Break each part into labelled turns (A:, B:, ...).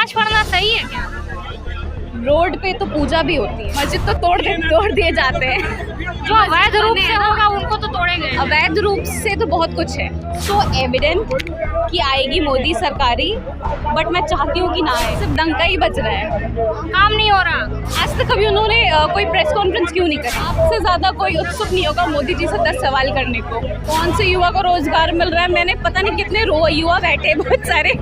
A: नमाज पढ़ना सही है क्या?
B: रोड पे तो पूजा भी होती है, मस्जिद तो तोड़ दिए जाते हैं।
A: जो अवैध रूप से होगा उनको तो तोड़ेंगे।
B: अवैध रूप से तो बहुत कुछ है। सो एविडेंट कि आएगी मोदी सरकारी, बट मैं चाहती हूँ कि ना आए। सिर्फ डंका ही बच रहा है,
A: काम नहीं हो रहा।
B: आज तक कभी उन्होंने कोई प्रेस कॉन्फ्रेंस क्यों नहीं करी? आपसे ज़्यादा कोई उत्सुक नहीं होगा मोदी जी से 10 सवाल करने को। कौन से युवा को रोजगार मिल रहा है? मैंने पता नहीं कितने युवा बैठे, बहुत सारे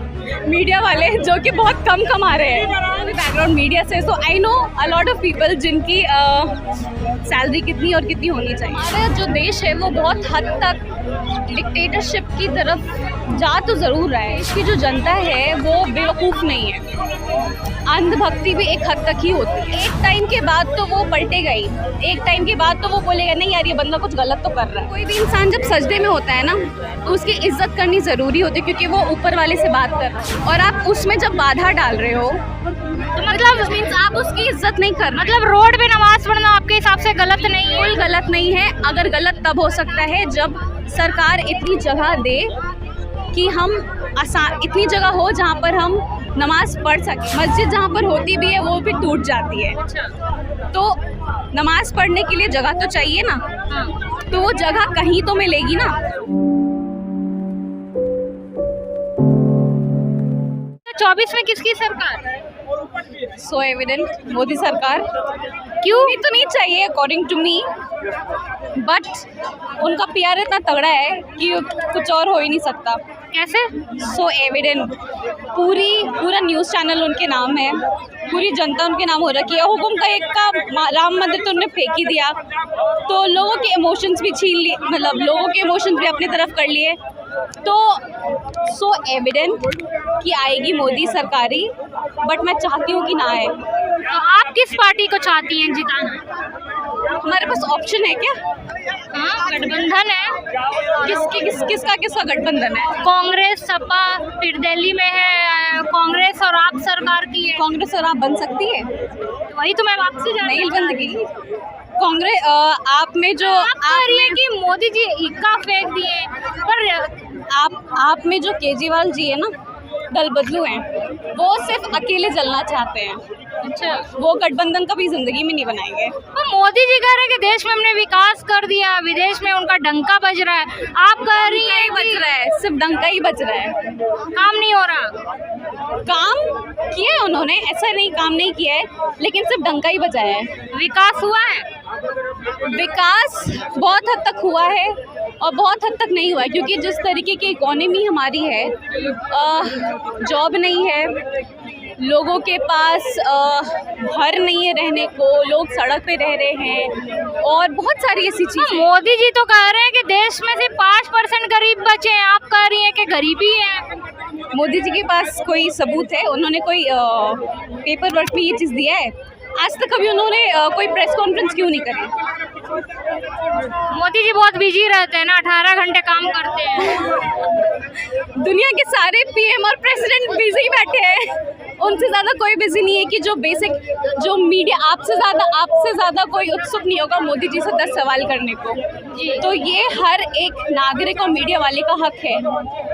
B: मीडिया वाले जो कि बहुत कम कमा रहे हैं बैकग्राउंड मीडिया से। So I know a lot of people जिनकी सैलरी कितनी और कितनी होनी चाहिए। हमारा जो देश है वो बहुत हद तक डिक्टेटरशिप की तरफ जा तो ज़रूर रहा है। इसकी जो जनता है वो बेवकूफ़ नहीं है। अंधभक्ति भी एक हद तक ही होती है। एक टाइम के बाद तो वो पलटेगा ही, एक टाइम के बाद तो वो बोलेगा नहीं यार ये बंदा कुछ गलत तो कर रहा है। कोई भी इंसान जब सजदे में होता है ना तो उसकी इज्जत करनी ज़रूरी होती है, क्योंकि वो ऊपर वाले से बात कर रहा है। और आप उसमें जब बाधा डाल रहे हो तो मतलब मीन्स आप उसकी इज्जत नहीं कर।
A: मतलब रोड पे नमाज पढ़ना आपके हिसाब से गलत नहीं है?
B: कोई गलत नहीं है। अगर गलत तब हो सकता है जब सरकार इतनी जगह दे कि हम इतनी जगह हो जहाँ पर हम नमाज पढ़ सकें। मस्जिद जहाँ पर होती भी है वो भी टूट जाती है। तो नमाज पढ़ने के लिए जगह तो चाहिए ना। तो वो जगह कहीं तो मिलेगी ना।
A: 24 में किसकी सरकार?
B: सो एविडेंट मोदी सरकार।
A: क्यों?
B: भी तो नहीं चाहिए अकॉर्डिंग टू मी, बट उनका पीआर इतना तगड़ा है कि कुछ और हो ही नहीं सकता।
A: कैसे?
B: सो एविडेंट पूरा न्यूज़ चैनल उनके नाम है, पूरी जनता उनके नाम हो रखी है। हुकुम का एक का राम मंदिर तो उन्होंने फेंक ही दिया, तो लोगों के इमोशंस भी छीन लिए, मतलब लोगों के इमोशंस भी अपनी तरफ कर लिए। तो सो एविडेंट कि आएगी मोदी सरकारी, बट मैं चाहती हूँ कि ना आए।
A: तो आप किस पार्टी को चाहती हैं जिताना?
B: हमारे पास ऑप्शन है क्या?
A: हाँ, गठबंधन है।
B: किसका गठबंधन है?
A: कांग्रेस, सपा, फिर दिल्ली में है कांग्रेस और आप सरकार की है।
B: कांग्रेस और आप बन सकती है?
A: तो वही तो मैं आपसे
B: नहीं बंदगी। कांग्रेस आप में जो
A: आप कह रही है कि मोदी जी इक्का फेंक दिए, पर
B: आप में जो केजरीवाल जी है ना, दल बदलू हैं, वो सिर्फ अकेले जलना चाहते हैं।
A: अच्छा,
B: वो गठबंधन कभी जिंदगी में नहीं बनाएंगे।
A: तो मोदी जी कह रहे हैं कि देश में हमने विकास कर दिया, विदेश में उनका डंका बज रहा है। आप कह रही हैं
B: बज रहा है, सिर्फ डंका ही बज रहा है,
A: काम नहीं हो रहा।
B: काम किया है उन्होंने, ऐसा नहीं काम नहीं किया है, लेकिन सिर्फ डंका ही बजाया है।
A: विकास हुआ है?
B: विकास बहुत हद तक हुआ है और बहुत हद तक नहीं हुआ है, क्योंकि जिस तरीके की इकोनॉमी हमारी है, जॉब नहीं है, लोगों के पास घर नहीं है रहने को, लोग सड़क पे रह रहे हैं और बहुत सारी ऐसी चीज़ें।
A: मोदी जी तो कह रहे हैं कि देश में से 5% गरीब बचे हैं, आप कह रही हैं कि गरीबी है।
B: मोदी जी के पास कोई सबूत है? उन्होंने कोई पेपर वर्क में ये चीज़ दिया है? आज तक कभी उन्होंने कोई प्रेस कॉन्फ्रेंस क्यों नहीं करी?
A: मोदी जी बहुत बिजी रहते हैं ना, 18 घंटे काम करते हैं।
B: दुनिया के सारे पीएम और प्रेसिडेंट बिजी बैठे हैं, उनसे ज़्यादा कोई बिजी नहीं है कि जो बेसिक जो मीडिया आपसे ज़्यादा कोई उत्सुक नहीं होगा मोदी जी से 10 सवाल करने को। तो ये हर एक नागरिक और मीडिया वाले का हक है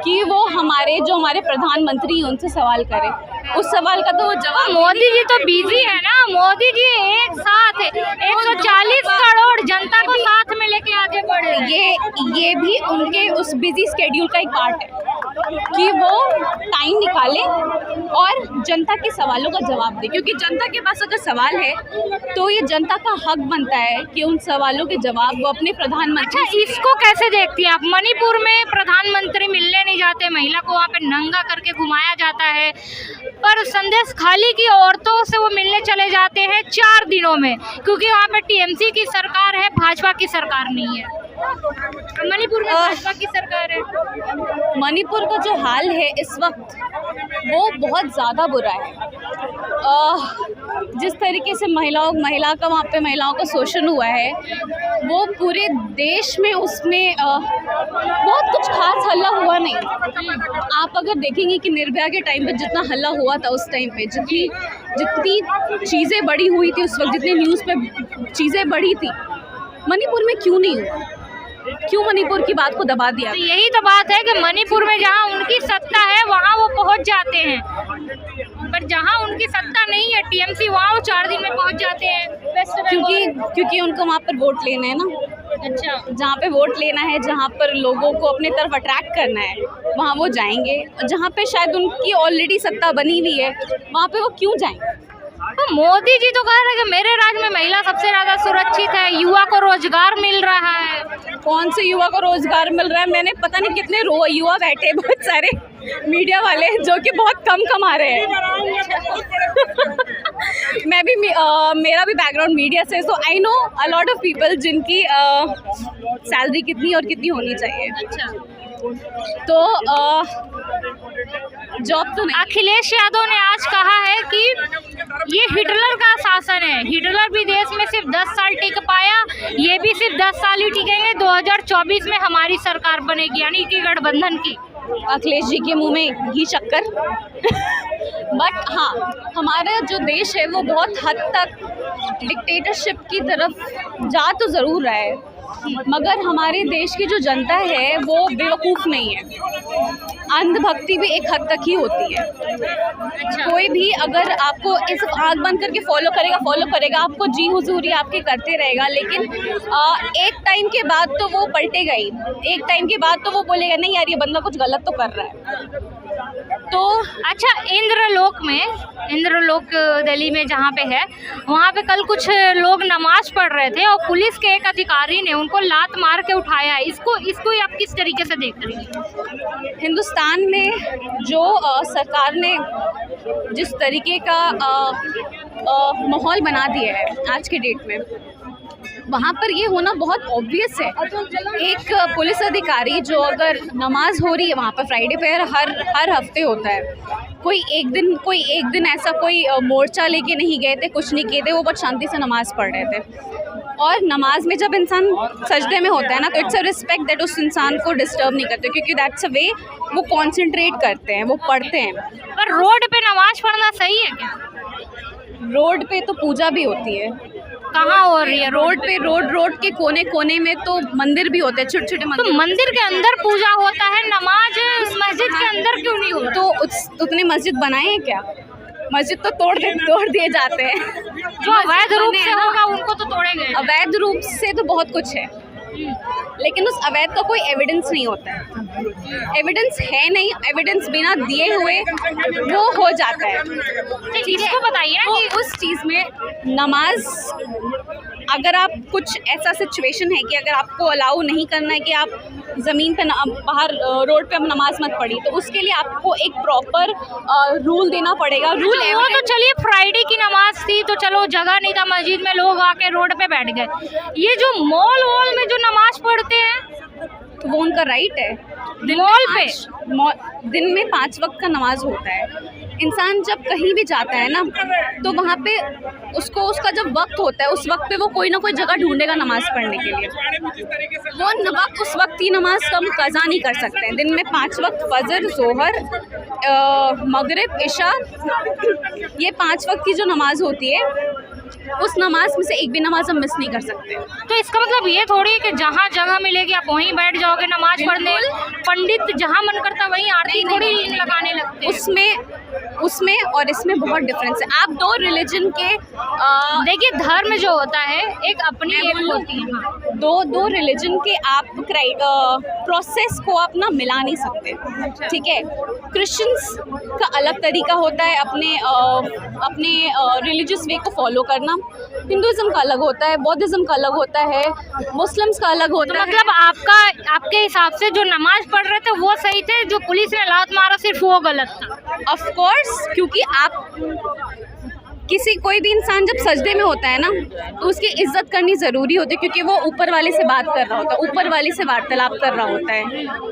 B: कि वो हमारे प्रधानमंत्री हैं उनसे सवाल करें। उस सवाल का तो वो जवाब।
A: मोदी जी तो बिजी है ना, मोदी जी एक साथ 140 करोड़ जनता को साथ में लेके आगे बढ़े।
B: ये भी उनके उस बिजी स्केड्यूल का एक पार्ट है कि वो टाइम निकाले और जनता के सवालों का जवाब दे, क्योंकि जनता के पास अगर सवाल है तो ये जनता का हक बनता है कि उन सवालों के जवाब वो अपने प्रधानमंत्री।
A: अच्छा, इसको कैसे देखती हैं आप? मणिपुर में प्रधानमंत्री मिलने नहीं जाते, महिला को वहाँ पे नंगा करके घुमाया जाता है, पर संदेश खाली की औरतों से वो मिलने चले जाते हैं 4 दिनों में, क्योंकि वहाँ पे टीएमसी की सरकार है, भाजपा की सरकार नहीं है। मणिपुर में भाजपा की सरकार है।
B: मणिपुर का जो हाल है इस वक्त वो बहुत ज़्यादा बुरा है। जिस तरीके से महिला का महिलाओं का शोषण हुआ है, वो पूरे देश में उसमें बहुत कुछ खास हल्ला हुआ नहीं। आप अगर देखेंगे कि निर्भया के टाइम पे जितना हल्ला हुआ था, उस टाइम पे जितनी चीज़ें बढ़ी हुई थी, उस वक्त जितनी न्यूज़ पे चीज़ें बढ़ी थी, मणिपुर में क्यों नहीं हुआ? क्यों मणिपुर की बात को दबा दिया?
A: तो यही तो बात है कि मणिपुर में जहाँ उनकी सत्ता है वहाँ वो पहुँच जाते हैं। पर जहाँ उनकी सत्ता नहीं है टीएमसी, वहाँ वो 4 दिन में पहुँच जाते हैं वेस्ट बंगाल।
B: क्योंकि उनको वहाँ पर वोट लेना है ना।
A: अच्छा,
B: जहाँ पे वोट लेना है, जहाँ पर लोगों को अपने तरफ अट्रैक्ट करना है, वहाँ वो जाएंगे। जहाँ पे शायद उनकी ऑलरेडी सत्ता बनी हुई है, वहाँ पे वो क्यों जाएंगे?
A: तो मोदी जी तो कह रहे हैं कि मेरे राज्य में महिला सबसे ज़्यादा सुरक्षित है, युवा को रोजगार मिल रहा है।
B: कौन से युवा को रोजगार मिल रहा है? मैंने पता नहीं कितने युवा बैठे, बहुत सारे मीडिया वाले जो कि बहुत कम कमा रहे हैं। मैं भी मेरा भी बैकग्राउंड मीडिया से, so I know a lot of people जिनकी सैलरी कितनी और कितनी होनी चाहिए।
A: अच्छा,
B: तो जॉब तो नहीं।
A: अखिलेश यादव ने आज कहा है कि ये हिटलर का शासन है, हिटलर भी देश में सिर्फ 10 साल टिक पाया, ये भी सिर्फ 10 साल ही टिकेंगे, 2024 में हमारी सरकार बनेगी, यानी कि गठबंधन की।
B: अखिलेश जी के मुंह में घी शक्कर। बट हाँ, हमारा जो देश है वो बहुत हद तक डिक्टेटरशिप की तरफ जा तो ज़रूर रहा है, मगर हमारे देश की जो जनता है वो बेवकूफ़ नहीं है। अंधभक्ति भी एक हद तक ही होती है।
A: अच्छा,
B: कोई भी अगर आपको इस आँख बंद करके फॉलो करेगा, आपको जी हुजूरी आपके करते रहेगा, लेकिन एक टाइम के बाद तो वो पलटेगा ही। एक टाइम के बाद तो वो बोलेगा नहीं यार, ये बंदा कुछ गलत तो कर रहा है। तो
A: अच्छा, इंद्रलोक दिल्ली में जहाँ पे है, वहाँ पे कल कुछ लोग नमाज पढ़ रहे थे और पुलिस के एक अधिकारी ने उनको लात मार के उठाया है। इसको आप किस तरीके से देख रही हैं?
B: हिंदुस्तान में जो सरकार ने जिस तरीके का माहौल बना दिया है आज के डेट में, वहाँ पर ये होना बहुत ऑब्वियस है। एक पुलिस अधिकारी जो अगर नमाज हो रही है वहाँ पर, फ्राइडे पे हर हफ्ते होता है, कोई एक दिन ऐसा कोई मोर्चा लेके नहीं गए थे, कुछ नहीं किए थे, वो बहुत शांति से नमाज पढ़ रहे थे। और नमाज में जब इंसान सजदे में होता है ना, तो इट्स अ रिस्पेक्ट दैट उस इंसान को डिस्टर्ब नहीं करते, क्योंकि दैट्स अ वे वो कॉन्सेंट्रेट करते हैं, वो पढ़ते हैं।
A: पर रोड पे नमाज पढ़ना सही है क्या?
B: रोड पे तो पूजा भी होती है।
A: कहाँ हो रही है?
B: रोड पे, रोड के कोने कोने में तो मंदिर भी होते हैं, छोटे छोटे मंदिर।
A: तो मंदिर के अंदर पूजा होता है, नमाज उस मस्जिद के अंदर क्यों नहीं होता?
B: तो उतने मस्जिद बनाए हैं क्या? मस्जिद तो तोड़ दिए जाते हैं।
A: जो अवैध रूप से होगा उनको तो तोड़े गए।
B: अवैध रूप से तो बहुत कुछ है, लेकिन उस अवैध का कोई एविडेंस नहीं होता है। एविडेंस है नहीं, एविडेंस बिना दिए हुए वो हो जाता है।
A: इसको बताइए ना कि
B: उस चीज़ में नमाज, अगर आप कुछ ऐसा सिचुएशन है कि अगर आपको अलाउ नहीं करना है कि आप ज़मीन पे बाहर रोड पे नमाज मत पढ़ी, तो उसके लिए आपको एक प्रॉपर रूल देना पड़ेगा। रूल
A: वो तो चलिए फ्राइडे की नमाज थी तो चलो जगह नहीं था मस्जिद में, लोग आके रोड पे बैठ गए। ये जो मॉल में जो नमाज पढ़ते हैं
B: तो वो उनका राइट है। दिन में 5 वक्त का नमाज होता है। इंसान जब कहीं भी जाता है ना, तो वहाँ पे उसका जब वक्त होता है, उस वक्त पे वो कोई ना कोई जगह ढूंढेगा नमाज पढ़ने के लिए। वो उस वक्त की नमाज कम कज़ा नहीं कर सकते हैं। दिन में 5 वक्त फजर, जोहर, मगरिब, इशा, ये 5 वक्त की जो नमाज होती है, उस नमाज में से एक भी नमाज हम मिस नहीं कर सकते।
A: तो इसका मतलब ये थोड़ी है कि जहाँ जगह मिलेगी आप वहीं बैठ जाओगे नमाज पढ़ने। पंडित जहाँ मन करता वहीं आरती थोड़ी लगाने लगते हैं।
B: उसमें और इसमें बहुत डिफरेंस है। आप दो रिलीजन के
A: देखिए, धर्म जो होता है एक अपनी एक होती है। हाँ,
B: दो रिलीजन के आप प्रोसेस को आप ना मिला नहीं सकते, ठीक है। क्रिश्चियंस का अलग तरीका होता है अपने रिलीजियस वे को फॉलो करना, हिंदुज़म का अलग होता है, बौद्धिज़्म का अलग होता है, मुस्लिम्स का अलग होता है।
A: मतलब आपके हिसाब से जो नमाज पढ़ रहे थे वो सही थे, जो पुलिस ने लात मारा सिर्फ वो गलत था?
B: ऑफ कोर्स, क्योंकि कोई भी इंसान जब सजदे में होता है ना, तो उसकी इज्जत करनी ज़रूरी होती है, क्योंकि वो ऊपर वाले से बात कर रहा होता है, ऊपर वाले से वार्तालाप कर रहा होता है,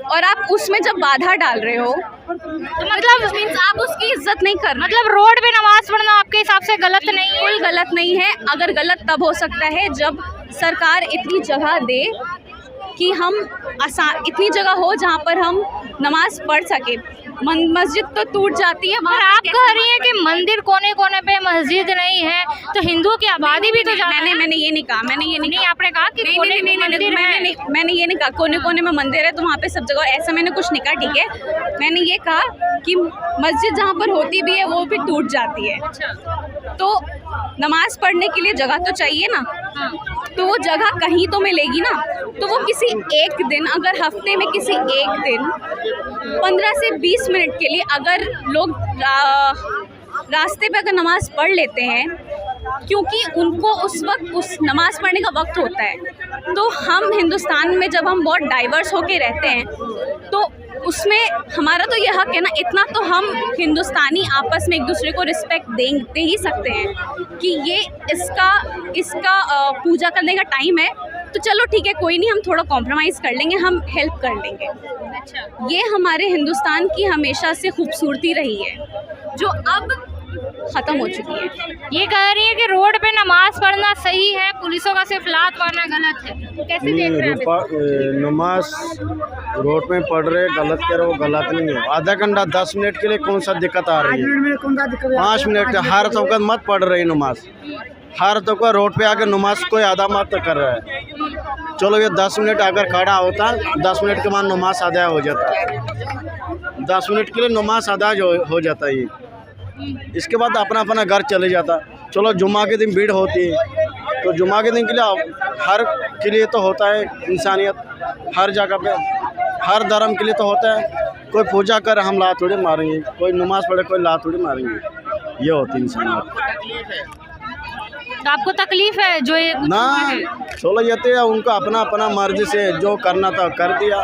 B: और आप उसमें जब बाधा डाल रहे हो तो मतलब मीन्स आप उसकी इज्जत नहीं कर रहे।
A: मतलब रोड पे नमाज पढ़ना आपके हिसाब से गलत नहीं है?
B: कोई गलत नहीं है। अगर गलत तब हो सकता है जब सरकार इतनी जगह दे कि हम इतनी जगह हो जहाँ पर हम नमाज पढ़ सके। मस्जिद तो टूट जाती है।
A: पर आप कह रही हैं कि मंदिर कोने कोने पे मस्जिद नहीं है, तो हिंदुओं की आबादी भी तो ज्यादा है।
B: मैंने ये नहीं कहा,
A: नहीं, आपने कहा कि कोने में मंदिर है।
B: मैंने ये नहीं कहा कोने कोने में मंदिर है तो वहाँ पे सब जगह ऐसा मैंने कुछ नहीं कहा, ठीक है। मैंने ये कहा कि मस्जिद जहाँ पर होती भी है वो भी टूट जाती है, तो नमाज पढ़ने के लिए जगह तो चाहिए ना।
A: हाँ।
B: तो वो जगह कहीं तो मिलेगी ना, तो वो किसी एक दिन, अगर हफ्ते में किसी एक दिन 15 से 20 मिनट के लिए अगर लोग रास्ते पे अगर नमाज़ पढ़ लेते हैं, क्योंकि उनको उस वक्त उस नमाज़ पढ़ने का वक्त होता है। तो हम हिंदुस्तान में जब हम बहुत डाइवर्स होके रहते हैं तो उसमें हमारा तो ये हक है ना, इतना तो हम हिंदुस्तानी आपस में एक दूसरे को रिस्पेक्ट दे ही सकते हैं कि ये इसका पूजा करने का टाइम है, तो चलो ठीक है, कोई नहीं, हम थोड़ा कॉम्प्रोमाइज़ कर लेंगे, हम हेल्प कर लेंगे।
A: अच्छा।
B: ये हमारे हिंदुस्तान की हमेशा से खूबसूरती रही है, जो अब ख़त्म हो चुकी है।
A: ये कह रही है कि रोड पे नमाज पढ़ना सही है, पुलिसों का सिर्फ लात मारना गलत है। कैसे देख रहे हैं आप?
C: नमाज रोड में पढ़ रहे गलत कह रहे, वो गलत नहीं है। आधा घंटा 10 मिनट के लिए कौन सा दिक्कत आ रही है? 5 मिनट का हर चौकत मत पढ़ रही नमाज, हर चौका रोड पे आकर नमाज कोई आधा मत कर रहा है। चलो ये 10 मिनट अगर खड़ा होता, 10 मिनट के बाद नमाज अदा हो जाता, 10 मिनट के लिए नमाज अदा हो जाता है। इसके बाद अपना अपना घर चले जाता। चलो जुम्मा के दिन भीड़ होती है, तो जुम्मा के दिन के लिए हर के लिए तो होता है इंसानियत, हर जगह पे हर धर्म के लिए तो होता है। कोई पूजा कर हम लात थोड़ी मारेंगे, कोई नमाज पढ़े कोई लात थोड़ी मारेंगे, ये होती इंसानियत।
A: तो आपको तकलीफ है जो ये कुछ
C: ना
A: हुआ है?
C: चलो ये तो उनका अपना अपना मर्जी से जो करना था कर दिया।